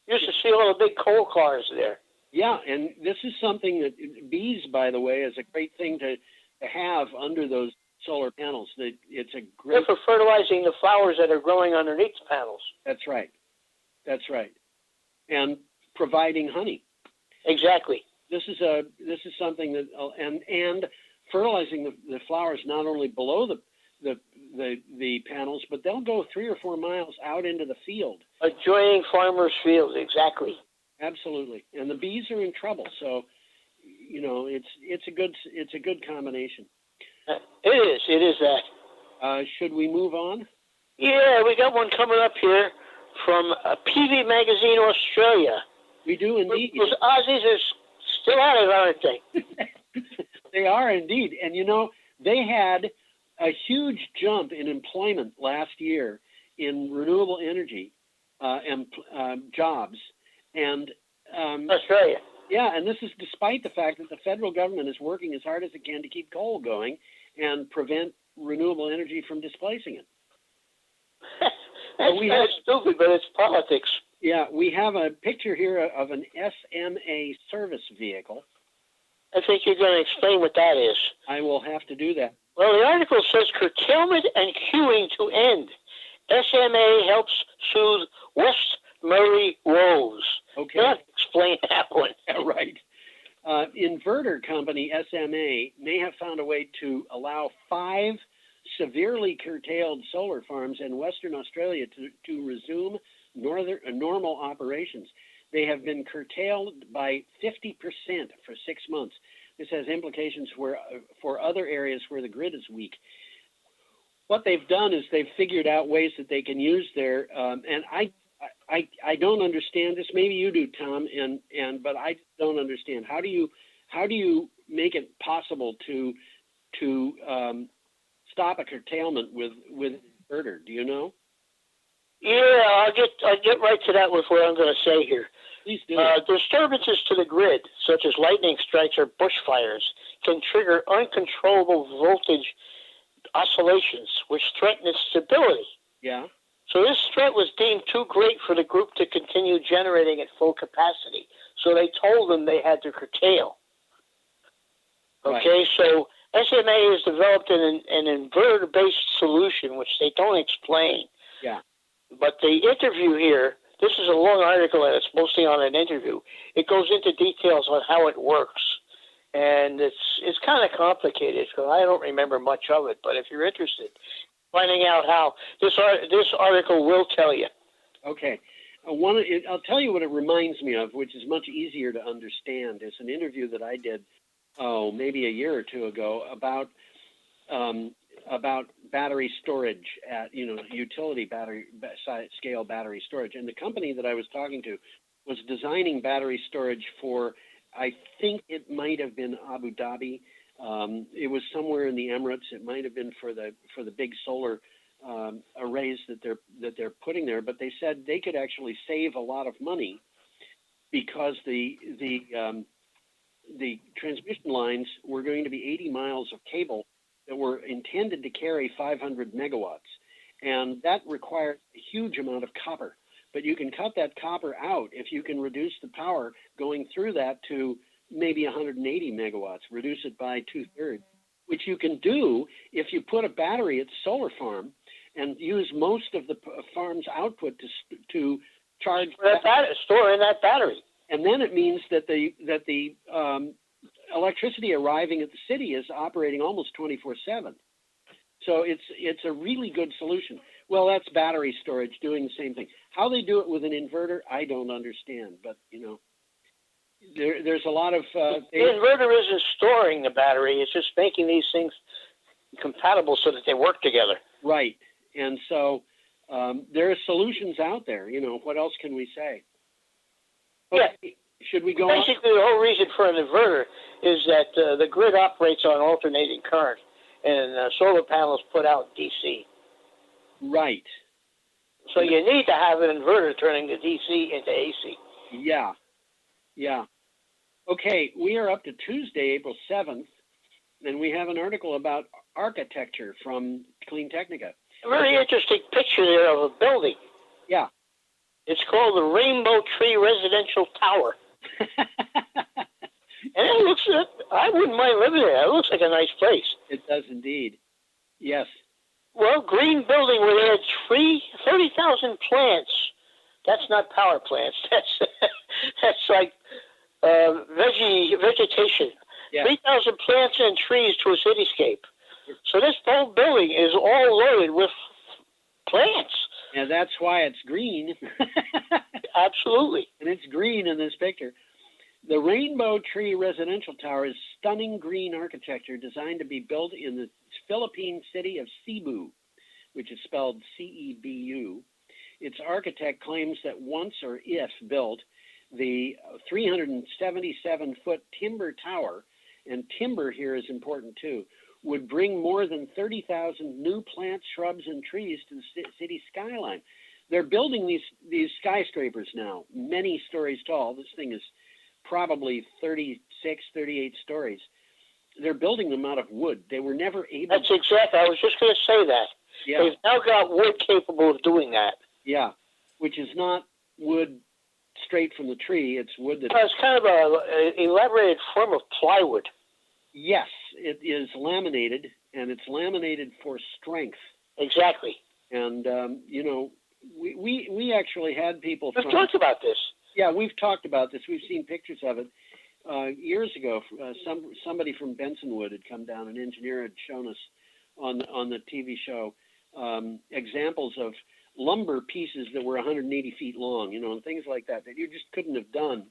Used to see all the big coal cars there. Yeah, and this is something that bees, by the way, is a great thing to have under those solar panels. It's a great... They're for fertilizing the flowers that are growing underneath the panels. That's right. And providing honey. Exactly. This is something that and fertilizing the flowers not only below the panels, but they'll go 3 or 4 miles out into the field. Adjoining farmers' fields, exactly. Absolutely, and the bees are in trouble. So, it's a good combination. It is that. Should we move on? Yeah, we got one coming up here from PV Magazine Australia. We do indeed. Those Aussies are still at it, aren't they? They are indeed, and they had a huge jump in employment last year in renewable energy. jobs. And Australia. yeah, and this is despite the fact that the federal government is working as hard as it can to keep coal going and prevent renewable energy from displacing it. That's kind of stupid, but it's politics. Yeah, we have a picture here of an SMA service vehicle. I think you're going to explain what that is. I will have to do that. Well, the article says curtailment and queuing to end. SMA helps soothe West Murray woes. Okay. Not explain that one. Right. Inverter company SMA may have found a way to allow 5 severely curtailed solar farms in Western Australia to resume normal operations. They have been curtailed by 50% for 6 months. This has implications for other areas where the grid is weak. What they've done is they've figured out ways that they can use their and I don't understand this. Maybe you do, Tom, but I don't understand. How do you make it possible to stop a curtailment with inverter? Do you know? Yeah, I'll get right to that with what I'm going to say here. Please do. Disturbances to the grid, such as lightning strikes or bushfires, can trigger uncontrollable voltage oscillations, which threaten its stability. Yeah. So this threat was deemed too great for the group to continue generating at full capacity. So they told them they had to curtail. Okay, right. So SMA has developed an inverter-based solution, which they don't explain. Yeah. But the interview here, this is a long article and it's mostly on an interview. It goes into details on how it works. And it's kind of complicated because I don't remember much of it. But if you're interested, finding out how this article will tell you. Okay. I'll tell you what it reminds me of, which is much easier to understand. It's an interview that I did, maybe a year or two ago about battery storage at utility battery scale battery storage. And the company that I was talking to was designing battery storage for, I think it might have been Abu Dhabi. It was somewhere in the Emirates. It might have been for the big solar arrays that they're putting there. But they said they could actually save a lot of money because the transmission lines were going to be 80 miles of cable that were intended to carry 500 megawatts, and that required a huge amount of copper. But you can cut that copper out if you can reduce the power going through that to maybe 180 megawatts, reduce it by 2/3, which you can do if you put a battery at the solar farm and use most of the farm's output to charge store in that battery. And then it means that the electricity arriving at the city is operating almost 24/7. So it's a really good solution. Well, that's battery storage doing the same thing. How they do it with an inverter, I don't understand. But there's a lot of the inverter isn't storing the battery; it's just making these things compatible so that they work together. Right, and so there are solutions out there. What else can we say? Okay. Yeah. Should we go Basically, the whole reason for an inverter is that the grid operates on alternating current, and solar panels put out DC. Right. So you need to have an inverter turning the DC into AC. Yeah. Yeah. Okay, we are up to Tuesday, April 7th, and we have an article about architecture from Clean Technica. A very interesting picture there of a building. Yeah. It's called the Rainbow Tree Residential Tower. And it looks, I wouldn't mind living there. It looks like a nice place. It does indeed. Yes. Well, green building where they had 30,000 plants. That's not power plants. That's like vegetation. Yeah. 3,000 plants and trees to a cityscape. So this whole building is all loaded with plants. And that's why it's green. Absolutely. And it's green in this picture. The Rainbow Tree Residential Tower is stunning green architecture designed to be built in the Philippine city of Cebu, which is spelled C-E-B-U. Its architect claims that once or if built, the 377-foot timber tower, and timber here is important too, would bring more than 30,000 new plants, shrubs, and trees to the city skyline. they're building these skyscrapers now, many stories tall. This thing is probably 36, 38 stories. They're building them out of wood. They were never able. That's exactly. I was just going to say that. Yeah. They've now got wood capable of doing that. Yeah, which is not wood straight from the tree. It's wood that. It's kind of an elaborated form of plywood. Yes, it is laminated, and it's laminated for strength. Exactly. And we actually had people. We've talked about this. Yeah, we've talked about this. We've seen pictures of it years ago. Somebody from Bensonwood had come down. An engineer had shown us on the TV show examples of lumber pieces that were 180 feet long, and things like that you just couldn't have done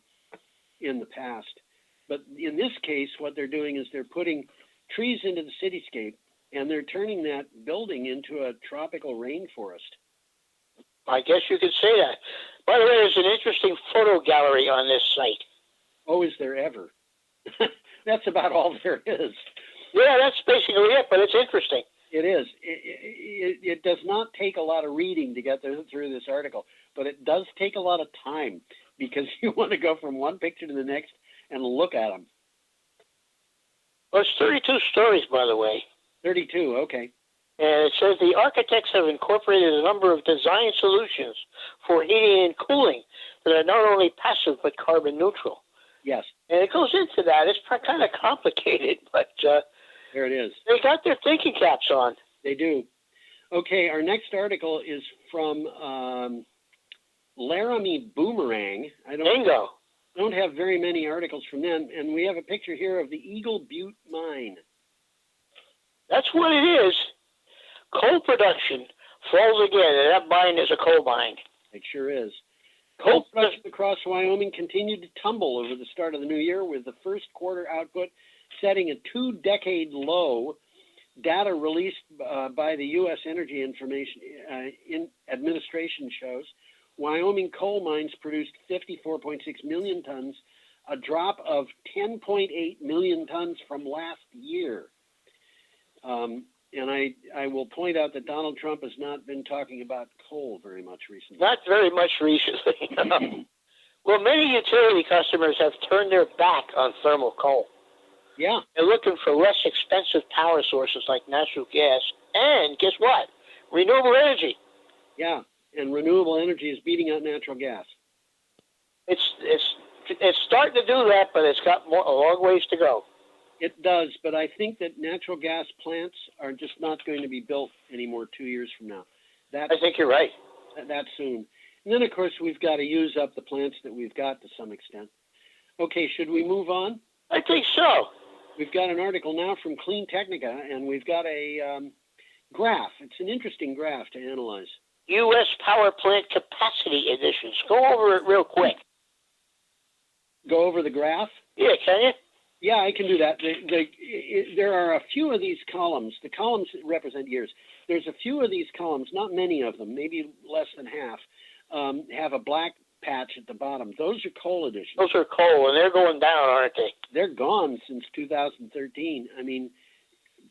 in the past. But in this case, what they're doing is they're putting trees into the cityscape, and they're turning that building into a tropical rainforest. I guess you could say that. By the way, there's an interesting photo gallery on this site. Oh, is there ever? That's about all there is. Yeah, that's basically it, but it's interesting. It is. It does not take a lot of reading to get through this article, but it does take a lot of time because you want to go from one picture to the next and look at them. Well, it's 32 stories, by the way. 32, okay. And it says the architects have incorporated a number of design solutions for heating and cooling that are not only passive but carbon neutral. Yes. And it goes into that. It's kind of complicated, but there it is. They got their thinking caps on. They do. Okay, our next article is from Laramie Boomerang. Bingo. Don't have very many articles from them, and we have a picture here of the Eagle Butte mine. That's what it is. Coal production falls again, and that mine is a coal mine. It sure is. Coal production across Wyoming continued to tumble over the start of the new year, with the first quarter output setting a 2-decade low. Data released by the U.S. Energy Administration shows Wyoming coal mines produced 54.6 million tons, a drop of 10.8 million tons from last year. And I will point out that Donald Trump has not been talking about coal very much recently. Not very much recently. Well, many utility customers have turned their back on thermal coal. Yeah. They're looking for less expensive power sources like natural gas. And guess what? Renewable energy. Yeah, and renewable energy is beating out natural gas. It's starting to do that, but it's got a long ways to go. It does, but I think that natural gas plants are just not going to be built anymore 2 years from now. I think you're right. That soon. And then, of course, we've got to use up the plants that we've got to some extent. Okay, should we move on? I think so. We've got an article now from Clean Technica, and we've got a graph. It's an interesting graph to analyze. U.S. power plant capacity additions. Go over it real quick. Go over the graph? Yeah, can you? Yeah, I can do that. There are a few of these columns. The columns represent years. There's a few of these columns, not many of them, maybe less than half, have a black patch at the bottom. Those are coal additions. Those are coal, and they're going down, aren't they? They're gone since 2013. I mean,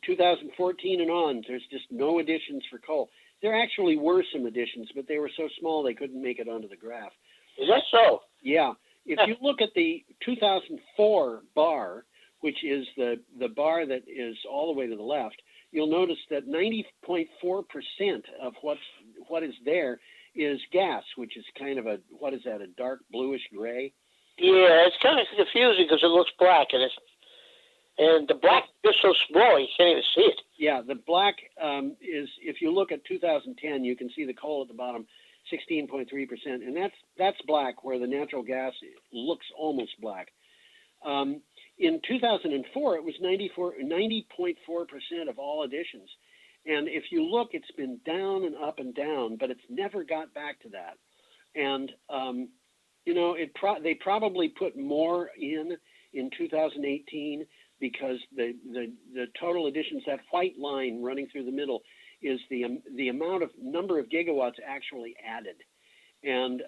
2014 and on, there's just no additions for coal. There actually were some additions, but they were so small they couldn't make it onto the graph. Is that so? Yeah. If you look at the 2004 bar, which is the bar that is all the way to the left, you'll notice that 90.4% of what is there is gas, which is kind of a dark bluish gray? Yeah, it's kind of confusing because it looks black, and the black is so small you can't even see it. Yeah, the black is, if you look at 2010, you can see the coal at the bottom, 16.3%, and that's black, where the natural gas looks almost black. In 2004, it was 90.4% of all additions. And if you look, it's been down and up and down, but it's never got back to that. And, they probably put more in 2018 because the total additions, that white line running through the middle, is the number of gigawatts actually added. And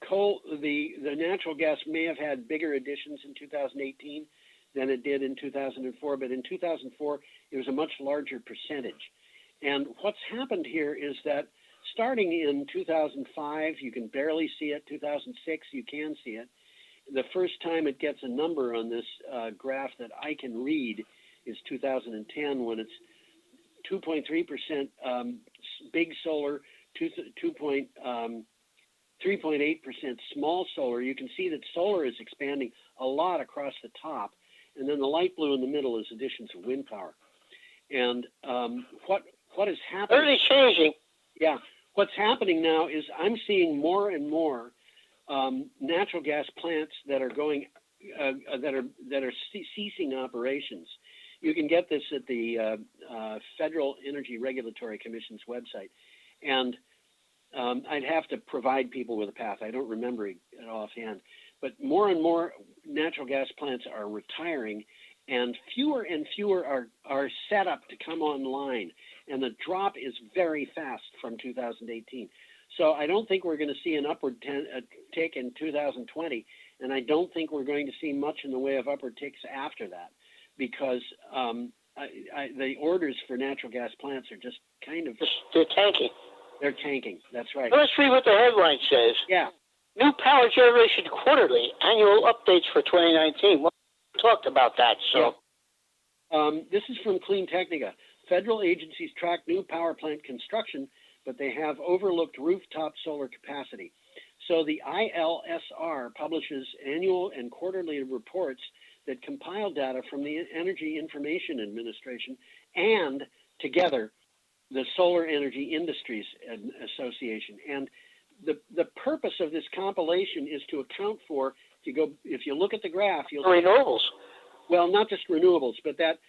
coal, the natural gas may have had bigger additions in 2018 than it did in 2004, but in 2004 it was a much larger percentage. And what's happened here is that starting in 2005, you can barely see it. 2006, you can see it. The first time it gets a number on this graph that I can read is 2010, when it's 2.3% big solar, 3.8% small solar. You can see that solar is expanding a lot across the top, and then the light blue in the middle is additions of wind power. And what is happening? Really changing. Yeah, what's happening now is I'm seeing more and more natural gas plants that are going that are ceasing operations. You can get this at the Federal Energy Regulatory Commission's website, and I'd have to provide people with a path. I don't remember it offhand, but more and more natural gas plants are retiring, and fewer are set up to come online, and the drop is very fast from 2018. So I don't think we're going to see an upward tick in 2020, and I don't think we're going to see much in the way of upward ticks after that, because the orders for natural gas plants are just kind of... They're tanking. They're tanking, that's right. Let's read what the headline says. Yeah. New power generation quarterly, annual updates for 2019. Well, we talked about that, so... Yeah. This is from Clean Technica. Federal agencies track new power plant construction, but they have overlooked rooftop solar capacity. So the ILSR publishes annual and quarterly reports that compile data from the Energy Information Administration and, together, the Solar Energy Industries Association. And the purpose of this compilation is to account for, if you look at the graph, you'll see renewables. Well, not just renewables, but that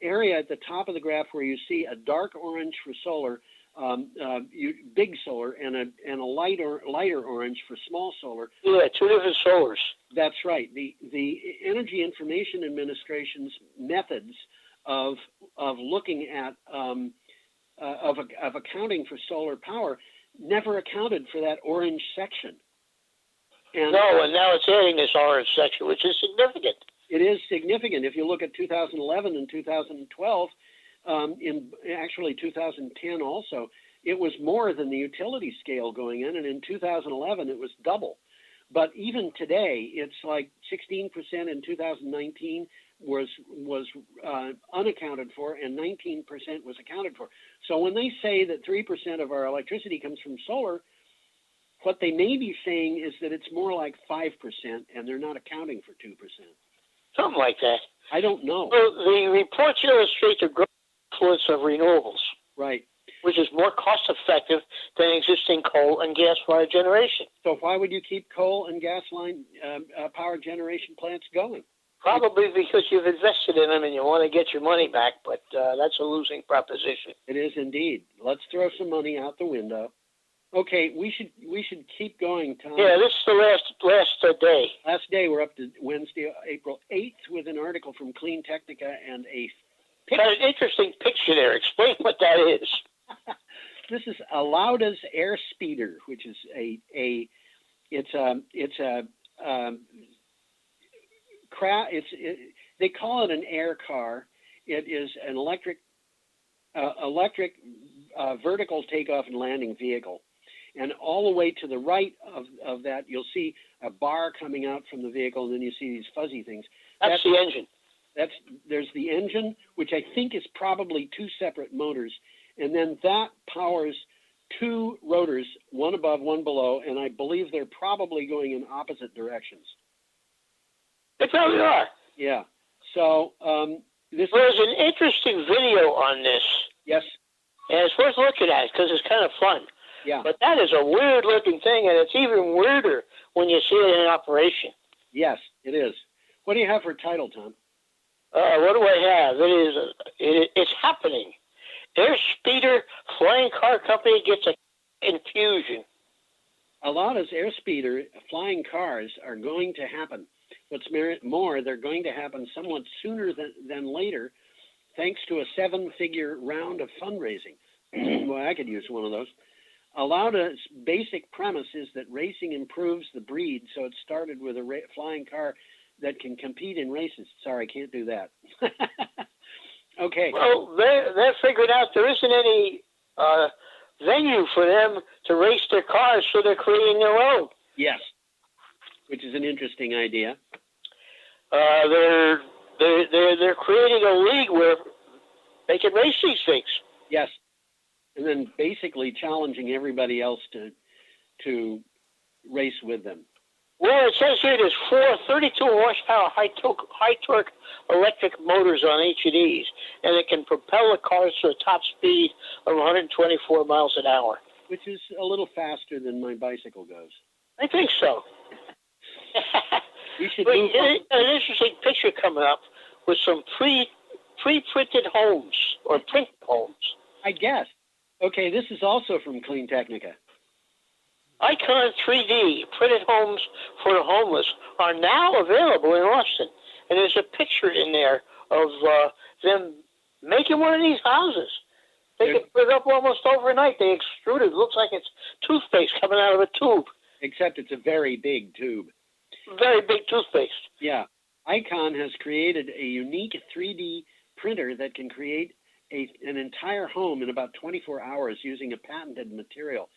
area at the top of the graph where you see a dark orange for solar, big solar, and a lighter orange for small solar. Yeah, two different solars. That's right. The Energy Information Administration's methods of looking at of accounting for solar power never accounted for that orange section. And now it's adding this orange section, which is significant. It is significant. If you look at 2011 and 2012, in actually 2010 also, it was more than the utility scale going in, and in 2011 it was double. But even today, it's like 16% in 2019 was unaccounted for, and 19% was accounted for. So when they say that 3% of our electricity comes from solar, what they may be saying is that it's more like 5%, and they're not accounting for 2%. Something like that. I don't know. Well, the reports illustrate the growing influence of renewables. Right. Which is more cost-effective than existing coal and gas-fired generation. So why would you keep coal and gas line power generation plants going? Probably because you've invested in them and you want to get your money back, but that's a losing proposition. It is indeed. Let's throw some money out the window. Okay, we should keep going, Tom. Yeah, this is the last day. Last day. We're up to Wednesday, April 8th, with an article from Clean Technica and a picture. Got an interesting picture there. Explain what that is. This is Lauda's air speeder, which is they call it an air car. It is an electric vertical takeoff and landing vehicle. And all the way to the right of that, you'll see a bar coming out from the vehicle, and then you see these fuzzy things. That's the engine. There's the engine, which I think is probably two separate motors, and then that powers two rotors, one above, one below, and I believe they're probably going in opposite directions. They probably are. Yeah. So there's an interesting video on this. Yes. And it's worth looking at because it's kind of fun. Yeah. But that is a weird-looking thing, and it's even weirder when you see it in operation. Yes, it is. What do you have for title, Tom? What do I have? It's happening. Air speeder flying car company gets a infusion. Lauda's air speeder flying cars are going to happen. What's more, they're going to happen somewhat sooner than later, thanks to a 7-figure round of fundraising. Well, I could use one of those. Lauda's basic premise is that racing improves the breed, so it started with a flying car that can compete in races. Sorry, can't do that. Okay. Well, they're figuring out there isn't any venue for them to race their cars, so they're creating their own. Yes, which is an interesting idea. They're creating a league where they can race these things. Yes, and then basically challenging everybody else to race with them. Well, it says here there's 4 32 horsepower high torque electric motors on each of these, and it can propel the cars to a top speed of 124 miles an hour. Which is a little faster than my bicycle goes. I think so. You should an interesting picture coming up with some pre-printed homes or print homes. I guess. Okay, this is also from Clean Technica. Icon 3D printed homes for the homeless are now available in Austin. And there's a picture in there of them making one of these houses. They can put it up almost overnight. They extrude it. It looks like it's toothpaste coming out of a tube. Except it's a very big tube. Very big toothpaste. Yeah. Icon has created a unique 3D printer that can create an entire home in about 24 hours using a patented material.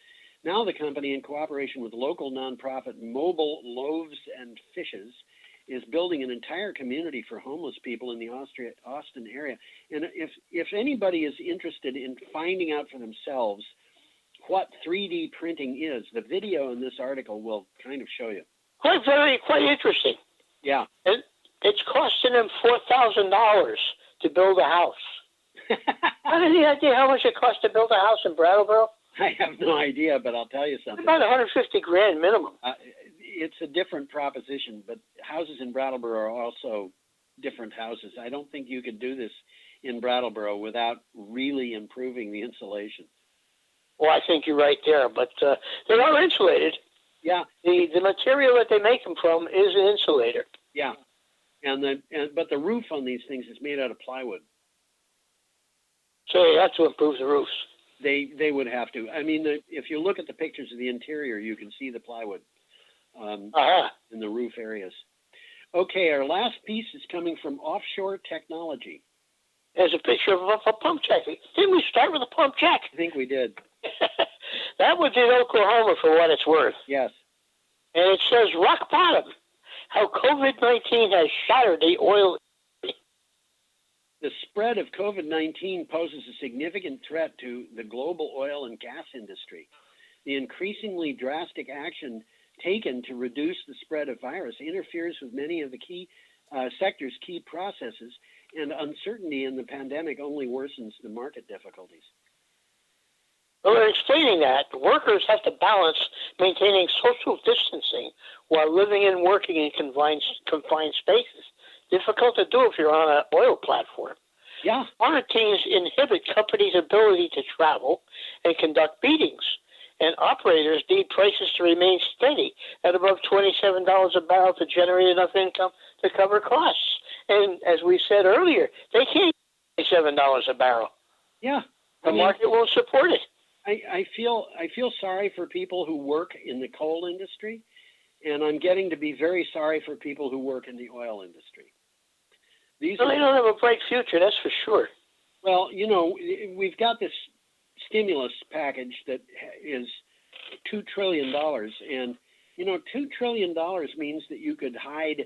Now the company, in cooperation with local nonprofit Mobile Loaves and Fishes, is building an entire community for homeless people in the Austin area. And if anybody is interested in finding out for themselves what 3D printing is, the video in this article will kind of show you. Quite interesting. Yeah. It's costing them $4,000 to build a house. Have any idea how much it costs to build a house in Brattleboro? I have no idea, but I'll tell you something. About $150,000 minimum. It's a different proposition, but houses in Brattleboro are also different houses. I don't think you could do this in Brattleboro without really improving the insulation. Well, I think you're right there, but they are insulated. Yeah. The material that they make them from is an insulator. Yeah. But the roof on these things is made out of plywood. So they have to improve the roofs. They would have to. I mean, if you look at the pictures of the interior, you can see the plywood in the roof areas. Okay, our last piece is coming from Offshore Technology. There's a picture of a pump jack. Didn't we start with a pump jack? I think we did. That was in Oklahoma for what it's worth. Yes. And it says rock bottom, how COVID-19 has shattered the oil. The spread of COVID-19 poses a significant threat to the global oil and gas industry. The increasingly drastic action taken to reduce the spread of virus interferes with many of the key sector's key processes, and uncertainty in the pandemic only worsens the market difficulties. Well, they're explaining that workers have to balance maintaining social distancing while living and working in confined spaces. Difficult to do if you're on an oil platform. Yeah. Quarantines inhibit companies' ability to travel and conduct meetings, and operators need prices to remain steady at above $27 a barrel to generate enough income to cover costs. And as we said earlier, they can't get $27 a barrel. Yeah. The market won't support it. I feel sorry for people who work in the coal industry, and I'm getting to be very sorry for people who work in the oil industry. They don't have a bright future, that's for sure. Well, you know, we've got this stimulus package that is $2 trillion, and, you know, $2 trillion means that you could hide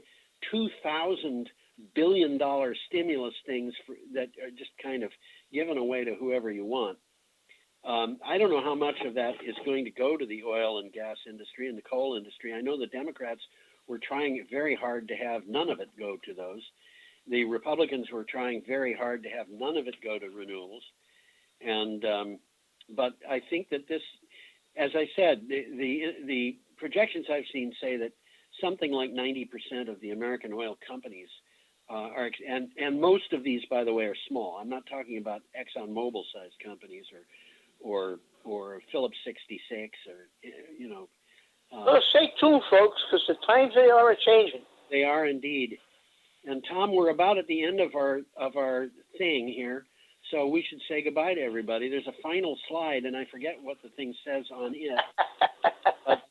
$2,000 billion stimulus things that are just kind of given away to whoever you want. I don't know how much of that is going to go to the oil and gas industry and the coal industry. I know the Democrats were trying very hard to have none of it go to those. The Republicans were trying very hard to have none of it go to renewables. And but I think that this, as I said, the projections I've seen say that something like 90% of the American oil companies are, and most of these, by the way, are small. I'm not talking about ExxonMobil-sized companies or Phillips 66 or, you know. Well, stay tuned, folks, because the times they are changing. They are indeed. And Tom, we're about at the end of our thing here, so we should say goodbye to everybody. There's a final slide, and I forget what the thing says on it, but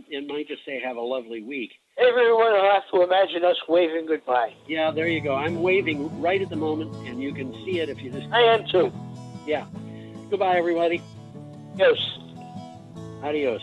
it might just say "Have a lovely week." Everyone will have to imagine us waving goodbye. Yeah, there you go. I'm waving right at the moment, and you can see it if you just. I am too. Yeah. Goodbye, everybody. Yes. Adios.